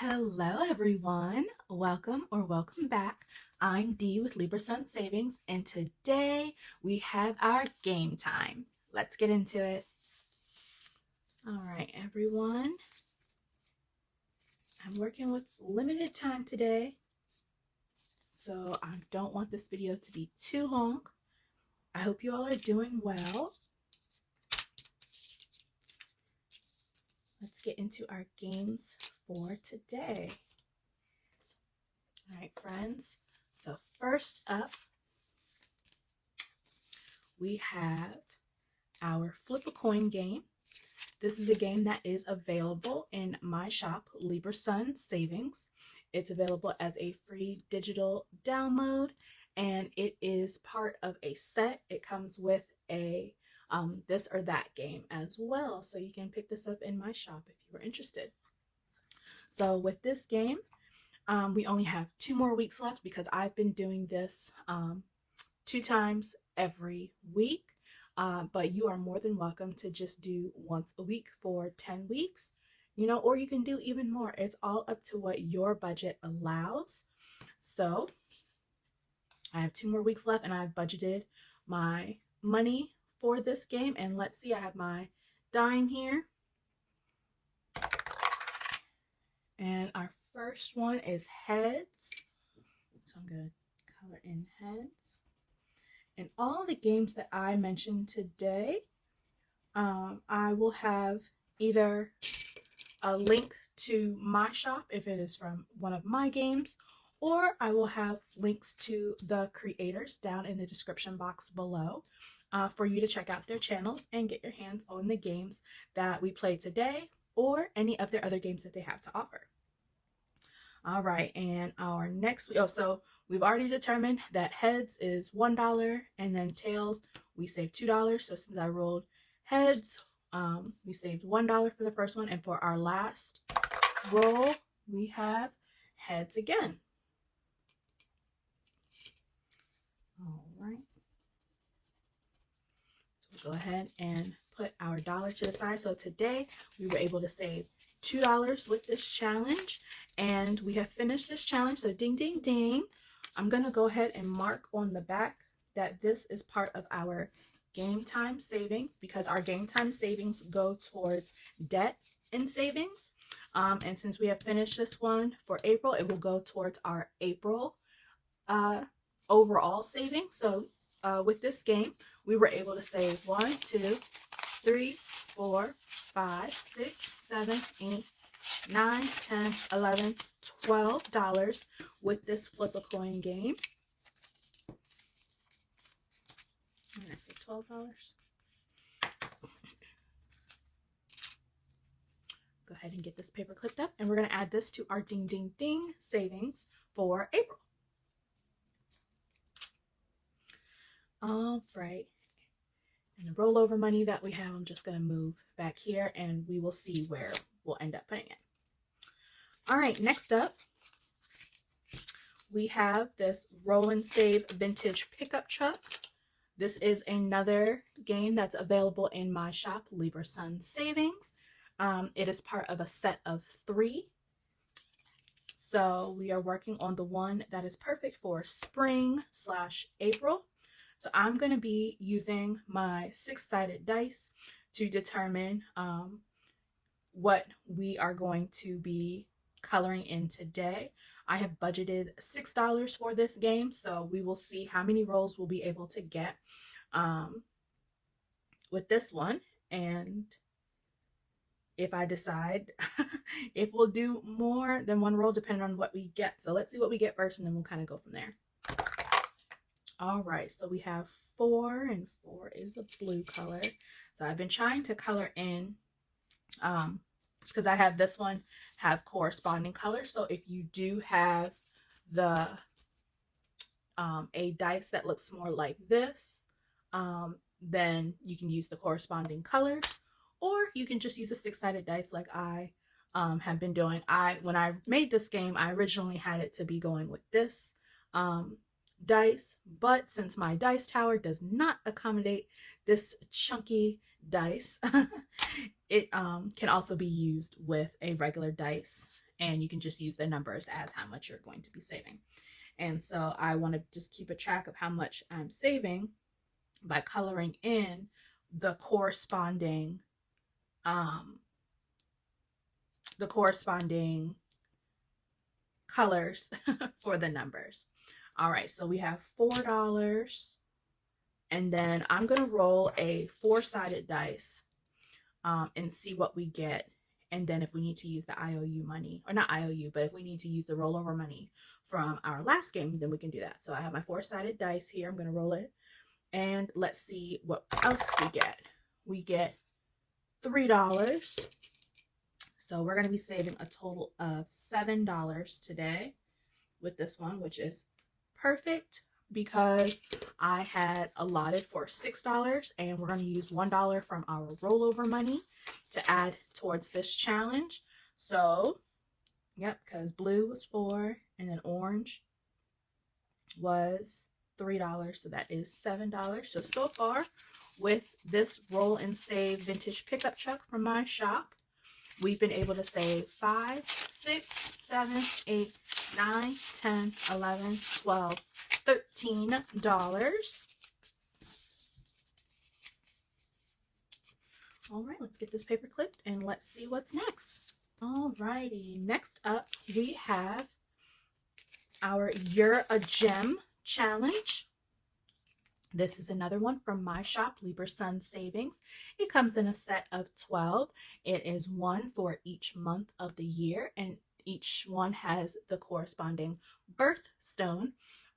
Hello, everyone. Welcome or welcome back. I'm Dee with Libra Sun Savings, and today we have our game time. Let's get into it. All right, everyone. I'm working with limited time today, so I don't want this video to be too long. I hope you all are doing well. Let's get into our games for today. All right, friends. So first up, we have our flip a coin game. This is a game that is available in my shop, Libra Sun Savings. It's available as a free digital download, and it is part of a set. It comes with a this or that game as well, so you can pick this up in my shop if you are interested. So with this game, we only have 2 more weeks left because I've been doing this 2 times every week. But you are more than welcome to just do once a week for 10 weeks, or you can do even more. It's all up to what your budget allows. So I have 2 more weeks left and I've budgeted my money for this game. And let's see, I have my dime here. And our first one is heads. So I'm going to color in heads. And all the games that I mentioned today, I will have either a link to my shop if it is from one of my games, or I will have links to the creators down in the description box below for you to check out their channels and get your hands on the games that we played today or any of their other games that they have to offer. All right, and our next, so we've already determined that heads is $1 and then tails, we saved $2. So since I rolled heads, we saved $1 for the first one, and for our last roll, we have heads again. All right. So we'll go ahead and put our dollar to the side. So today we were able to save $2 with this challenge, and we have finished this challenge. So ding, ding, ding. I'm going to go ahead and mark on the back that this is part of our game time savings, because our game time savings go towards debt and savings. And since we have finished this one for April, it will go towards our April overall savings. So with this game, we were able to save 1, 2, 3, 4, 5, 6, 7, 8, 9, 10, 11, $12 with this flip a coin game. And I say $12. Go ahead and get this paper clipped up, and we're going to add this to our ding, ding, ding savings for April. All right. And the rollover money that we have, I'm just going to move back here and we will see where we'll end up putting it. All right, next up, we have this Roll and Save Vintage Pickup Truck. This is another game that's available in my shop, Libra Sun Savings. It is part of a set of 3. So we are working on the one that is perfect for spring/April. So I'm going to be using my 6-sided dice to determine what we are going to be coloring in today. I have budgeted $6 for this game, so we will see how many rolls we'll be able to get with this one, and if I decide if we'll do more than 1 roll depending on what we get. So let's see what we get first, and then we'll kind of go from there. All right, so we have 4, and 4 is a blue color. So I've been trying to color in, because I have this one have corresponding colors. So if you do have the a dice that looks more like this, then you can use the corresponding colors, or you can just use a 6-sided dice like I have been doing. When I made this game, I originally had it to be going with this dice, but since my dice tower does not accommodate this chunky dice, it can also be used with a regular dice, and you can just use the numbers as how much you're going to be saving. And so I want to just keep a track of how much I'm saving by coloring in the corresponding colors for the numbers. All right, so we have $4, and then I'm gonna roll a 4-sided dice and see what we get. And then if we need to use the IOU money, or not IOU, but if we need to use the rollover money from our last game, then we can do that. So I have my 4-sided dice here. I'm gonna roll it, and let's see what else we get. We get $3. So we're going to be saving a total of $7 today with this one, which is perfect because I had allotted for $6, and we're going to use $1 from our rollover money to add towards this challenge. So, yep, because blue was 4 and then orange was $3, so that is $7. So far with this roll and save vintage pickup truck from my shop, we've been able to save 5, 6, 7, 8, 9, 10, 11, 12, $13. All right, let's get this paper clipped and let's see what's next. All righty, next up we have our You're a Gem challenge. This is another one from my shop, Libra Sun Savings. It comes in a set of 12. It is one for each month of the year, and each one has the corresponding birthstone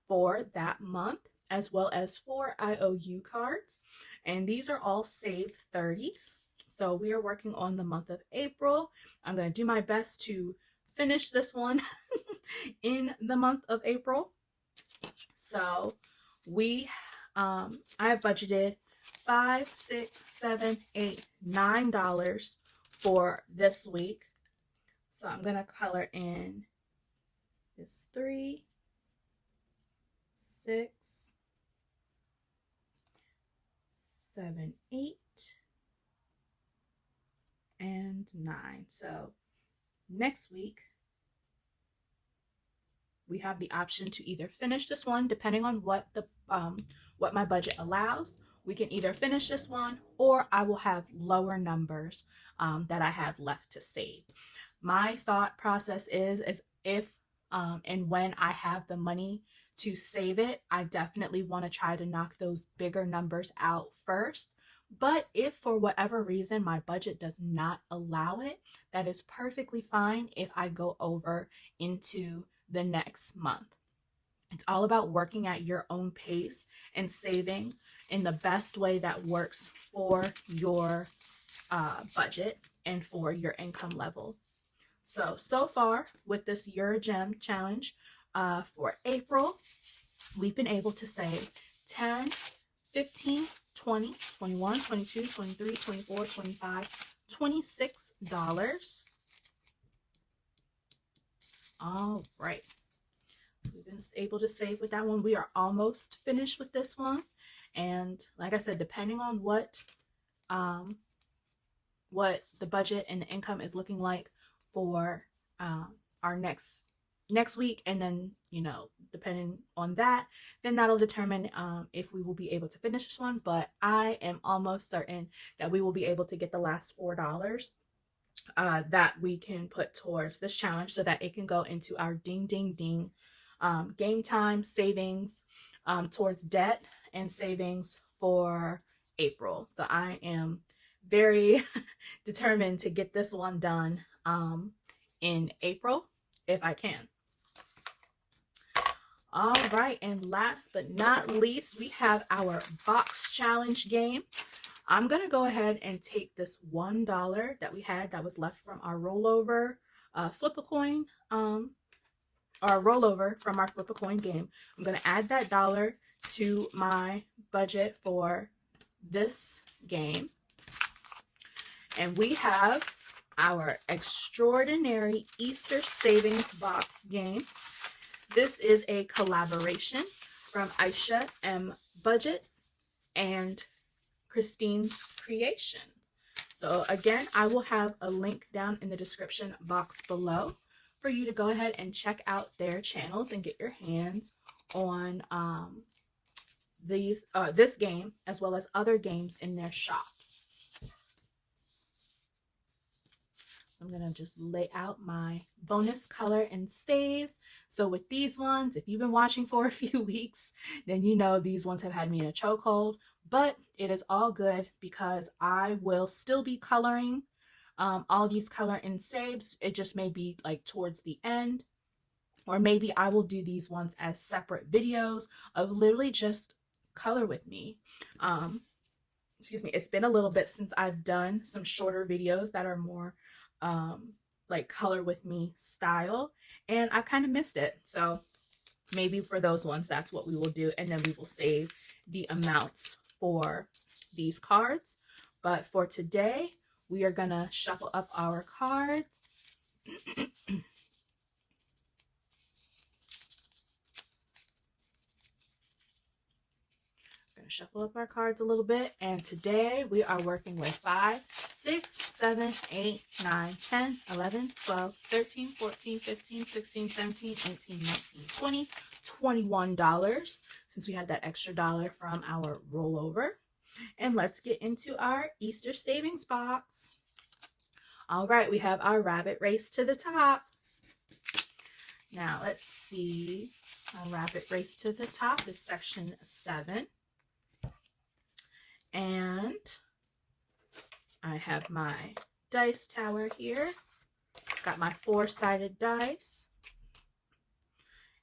for that month, as well as 4 IOU cards. And these are all save 30s. So we are working on the month of April. I'm going to do my best to finish this one in the month of April. So I have budgeted $5, $6, $7, $8, $9 for this week. So I'm going to color in this 3, 6, 7, 8, and 9. So next week, we have the option to either finish this one, depending on what my budget allows. We can either finish this one, or I will have lower numbers that I have left to save. My thought process is if and when I have the money to save it, I definitely want to try to knock those bigger numbers out first. But if for whatever reason my budget does not allow it, that is perfectly fine if I go over into the next month. It's all about working at your own pace and saving in the best way that works for your budget and for your income level. So far with this You're a Gem challenge for April, we've been able to save 10, 15, 20, 21, 22, 23, 24, 25, $26. All right. We've been able to save with that one. We are almost finished with this one. And like I said, depending on what the budget and the income is looking like for our next week, and then, depending on that, then that'll determine if we will be able to finish this one. But I am almost certain that we will be able to get the last $4 that we can put towards this challenge, so that it can go into our ding ding ding game time savings towards debt and savings for April. So I am very determined to get this one done in April if I can. All right, and last but not least, we have our box challenge game. I'm going to go ahead and take this $1 that we had that was left from our rollover flip a coin, or rollover from our flip a coin game. I'm going to add that dollar to my budget for this game. And we have our extraordinary Easter savings box game. This is a collaboration from Aisha M Budgets and Kristine's Kreations. So again, I will have a link down in the description box below for you to go ahead and check out their channels and get your hands on this game as well as other games in their shops. I'm going to just lay out my bonus color and saves. So with these ones, if you've been watching for a few weeks, then you know these ones have had me in a chokehold. But it is all good because I will still be coloring all these color and saves. It just may be like towards the end. Or maybe I will do these ones as separate videos of literally just color with me. Excuse me, it's been a little bit since I've done some shorter videos that are more like color with me style, and I kind of missed it. So maybe for those ones, that's what we will do, and then we will save the amounts for these cards. But for today, we are gonna shuffle up our cards. Shuffle up our cards a little bit, and today we are working with 5, 6, 7, 8, 9, 10, 11, 12, 13, 14, 15, 16, 17, 18, 19, 20, $21 since we had that extra dollar from our rollover. And let's get into our Easter savings box. All right, we have our rabbit race to the top. Now let's see, our rabbit race to the top is section 7. And I have my dice tower here. Got my 4-sided dice.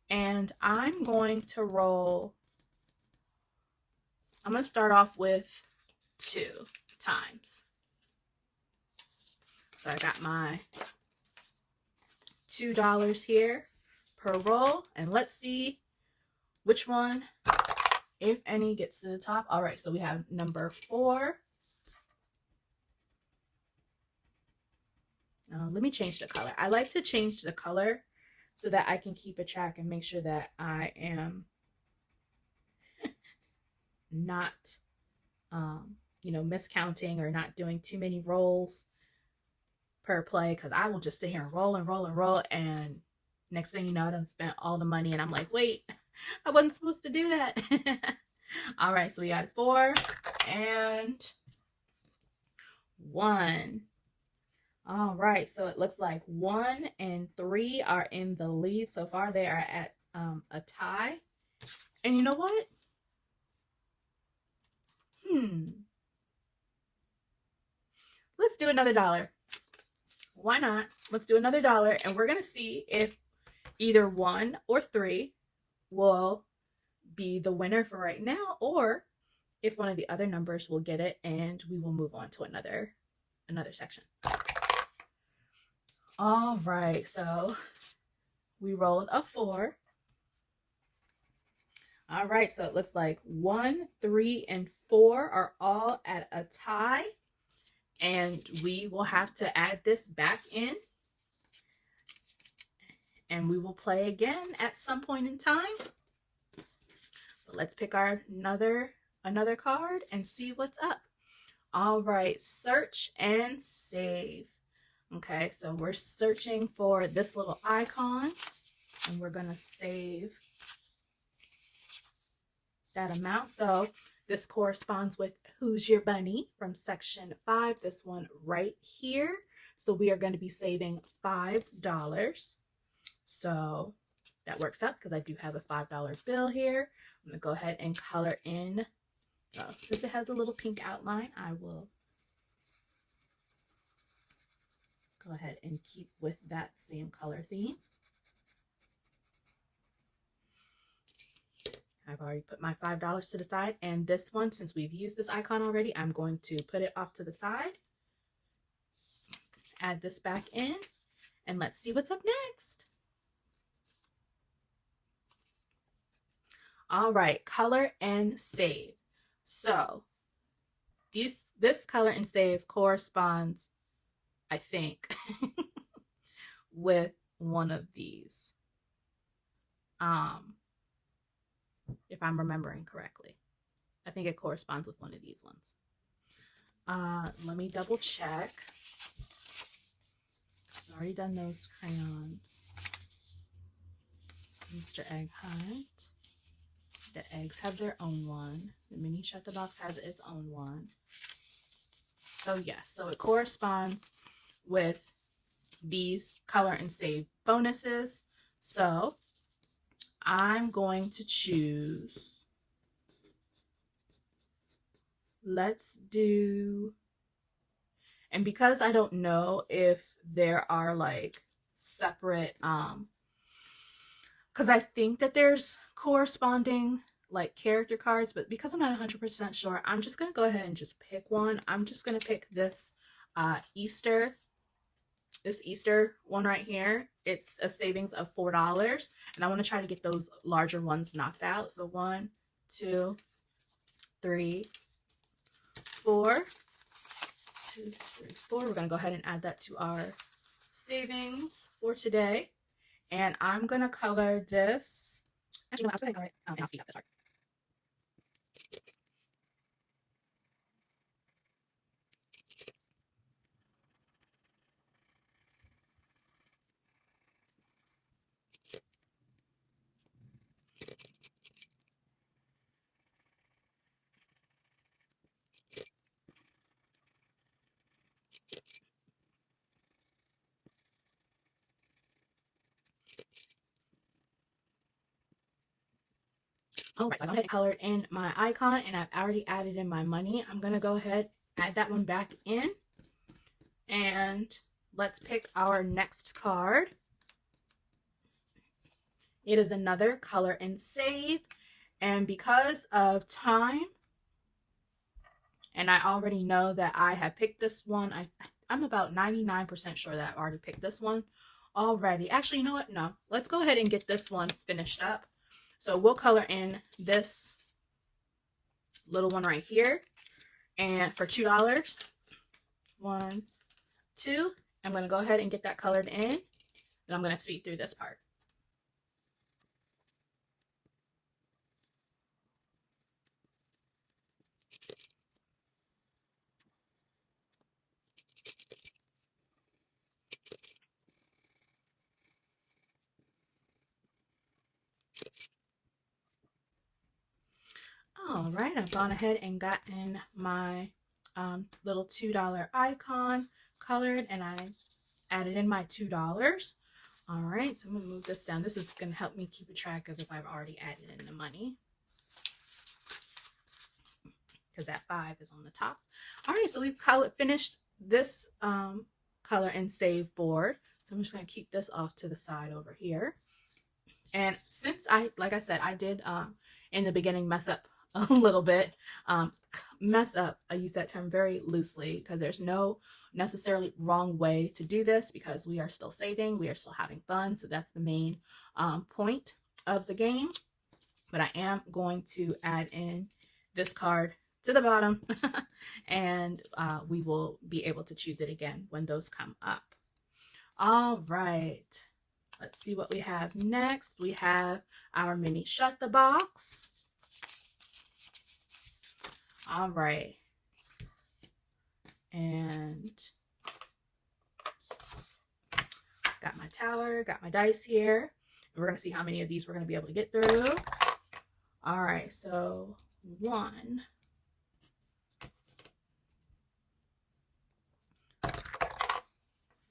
And I'm going to roll, I'm going to start off with 2 times. So I got my $2 here per roll. And let's see which one, if any, gets to the top. All right, so we have number 4. Let me change the color. I like to change the color so that I can keep a track and make sure that I am not, miscounting or not doing too many rolls per play, because I will just sit here and roll and roll and roll, and next thing you know, I done spent all the money, and I'm like, wait, I wasn't supposed to do that. All right, so we got 4 and 1. All right, so it looks like 1 and 3 are in the lead so far. They are at a tie. And you know what? Let's do another dollar. Why not? Let's do another dollar, and we're gonna see if either 1 or 3 will be the winner for right now, or if one of the other numbers will get it and we will move on to another section. All right, so we rolled a 4. All right, so it looks like 1, 3, and 4 are all at a tie, and we will have to add this back in, and we will play again at some point in time. But let's pick another card and see what's up. All right, search and save. Okay, so we're searching for this little icon, and we're gonna save that amount. So this corresponds with Who's Your Bunny from section 5, this one right here. So we are going to be saving $5. So that works out because I do have a $5 bill here. I'm going to go ahead and color in. Since it has a little pink outline, I will go ahead and keep with that same color theme. I've already put my $5 to the side, and this one, since we've used this icon already, I'm going to put it off to the side. Add this back in, and let's see what's up next. All right, color and save. So this color and save corresponds, I think, with one of these. If I'm remembering correctly. I think it corresponds with one of these ones. Let me double check. I've already done those crayons. Easter egg hunt. The eggs have their own one. The mini Shut the Box has its own one. So yes, so it corresponds with these color and save bonuses. So I'm going to choose, let's do, and because I don't know if there are like separate, because I think that there's corresponding like character cards, but because I'm not 100% sure, I'm just going to go ahead and just pick one. I'm just going to pick this Easter one right here. It's a savings of $4, and I want to try to get those larger ones knocked out. So 1, 2, 3, 4. 2, 3, 4. We're going to go ahead and add that to our savings for today. And I'm going to color this. Actually, no, I'll go ahead and color it, and I'll speed up this part. All right, so I went ahead and colored in my icon, and I've already added in my money. I'm going to go ahead, add that one back in, and let's pick our next card. It is another color and save, and because of time, and I already know that I have picked this one, I'm about 99% sure that I've already picked this one already. Actually, you know what? No, let's go ahead and get this one finished up. So we'll color in this little one right here, and for $2, 1, 2, I'm going to go ahead and get that colored in, and I'm going to speed through this part. All right, I've gone ahead and gotten my little $2 icon colored, and I added in my $2. All right, so I'm gonna move this down. This is gonna help me keep a track of if I've already added in the money, because that 5 is on the top. All right, so we've finished this color and save board. So I'm just gonna keep this off to the side over here. And since like I said, I did in the beginning mess up a little bit. Mess up, I use that term very loosely because there's no necessarily wrong way to do this, because we are still saving, we are still having fun. So that's the main point of the game. But I am going to add in this card to the bottom and we will be able to choose it again when those come up. All right, let's see what we have next. We have our mini Shut the Box. All right. And got my tower, got my dice here. We're going to see how many of these we're going to be able to get through. All right, so 1,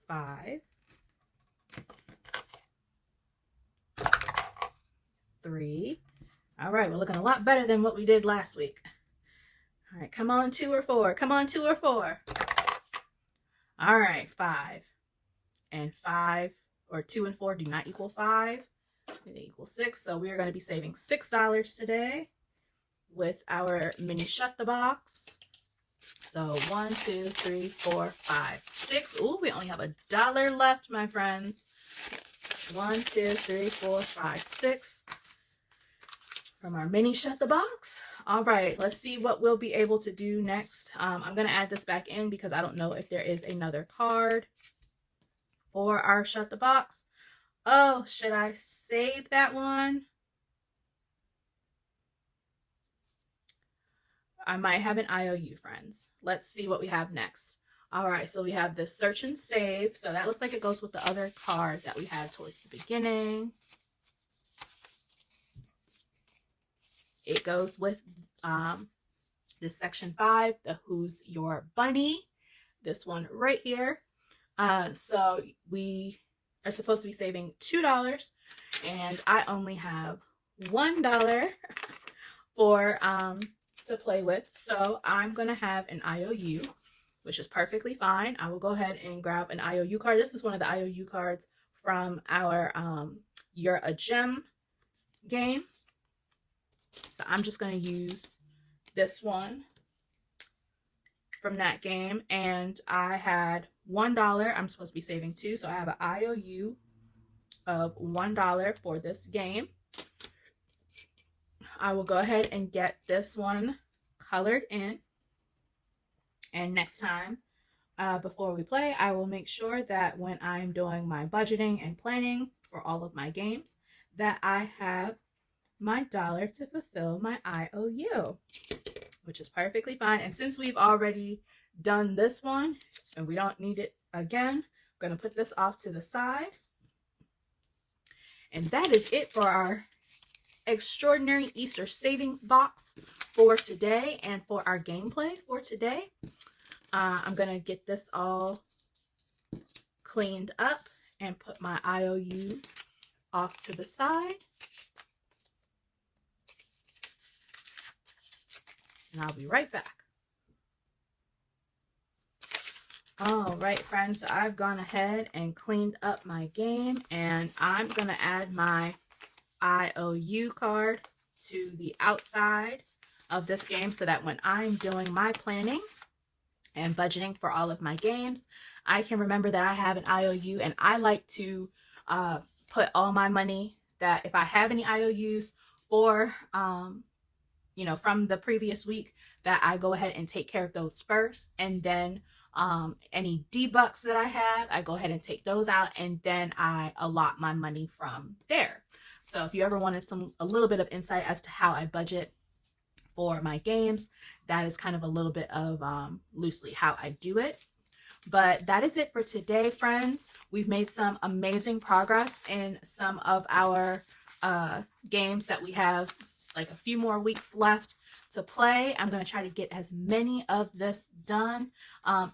5, 3. All right, we're looking a lot better than what we did last week. All right, come on, 2 or 4. Come on, 2 or 4. All right, 5. And 5, or 2 and 4 do not equal 5. They equal 6. So we are going to be saving $6 today with our mini Shut the Box. So 1, 2, 3, 4, 5, 6. Ooh, we only have $1 left, my friends. 1, 2, 3, 4, 5, 6 from our mini Shut the Box. All right, let's see what we'll be able to do next. I'm going to add this back in because I don't know if there is another card for our Shut the Box. Oh, should I save that one? I might have an IOU, friends. Let's see what we have next. All right, so we have this search and save. So that looks like it goes with the other card that we had towards the beginning. It goes with this section 5, the Who's Your Bunny, this one right here. So we are supposed to be saving $2, and I only have $1 for to play with. So I'm gonna have an IOU, which is perfectly fine. I will go ahead and grab an IOU card. This is one of the IOU cards from our You're a Gem game. So I'm just gonna use this one from that game, and I had $1. I'm supposed to be saving 2, so I have an IOU of $1 for this game. I will go ahead and get this one colored in, and next time before we play, I will make sure that when I'm doing my budgeting and planning for all of my games, that I have my dollar to fulfill my IOU, which is perfectly fine. And since we've already done this one and we don't need it again, I'm going to put this off to the side. And that is it for our extraordinary Easter savings box for today and for our gameplay for today. I'm going to get this all cleaned up and put my IOU off to the side. And I'll be right back. All right, friends, so I've gone ahead and cleaned up my game, and I'm going to add my IOU card to the outside of this game so that when I'm doing my planning and budgeting for all of my games, I can remember that I have an IOU, and I like to put all my money that if I have any IOUs or you know, from the previous week, that I go ahead and take care of those first, and then any debucks that I have, I go ahead and take those out, and then I allot my money from there. So if you ever wanted a little bit of insight as to how I budget for my games, that is kind of a little bit of loosely how I do it. But that is it for today, friends. We've made some amazing progress in some of our games that we have like a few more weeks left to play. I'm going to try to get as many of this done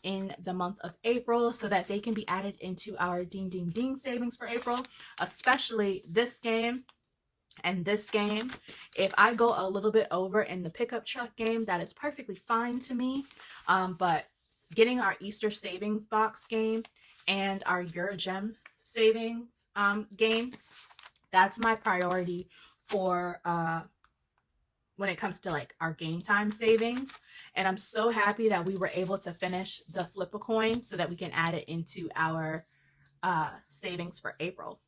in the month of April so that they can be added into our ding ding ding savings for April, especially this game and this game. If I go a little bit over in the pickup truck game, that is perfectly fine to me. But getting our Easter savings box game and our Your Gem savings game, that's my priority for when it comes to like our game time savings. And I'm so happy that we were able to finish the flip a coin so that we can add it into our savings for April.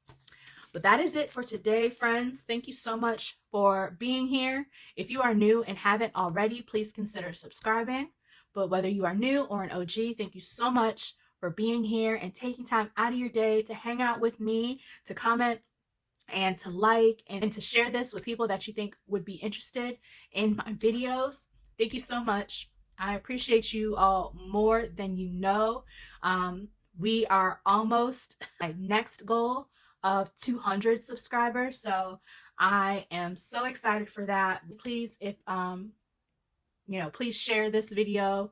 But that is it for today, friends. Thank you so much for being here. If you are new and haven't already, please consider subscribing. But whether you are new or an OG, thank you so much for being here and taking time out of your day to hang out with me, to comment and to like and to share this with people that you think would be interested in my videos. Thank you so much. I appreciate you all more than you know. We are almost my next goal of 200 subscribers, so I am so excited for that. Please, if you know, please share this video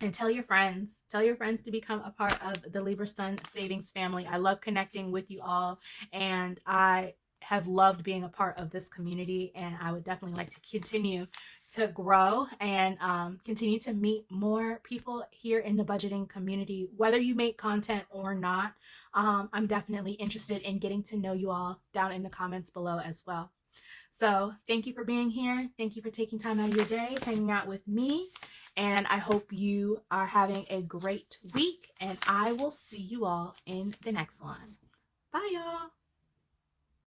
and tell your friends to become a part of the Libra Sun Savings family. I love connecting with you all, and I have loved being a part of this community, and I would definitely like to continue to grow and continue to meet more people here in the budgeting community, whether you make content or not. I'm definitely interested in getting to know you all down in the comments below as well. So thank you for being here. Thank you for taking time out of your day, hanging out with me. And I hope you are having a great week, and I will see you all in the next one. Bye, y'all.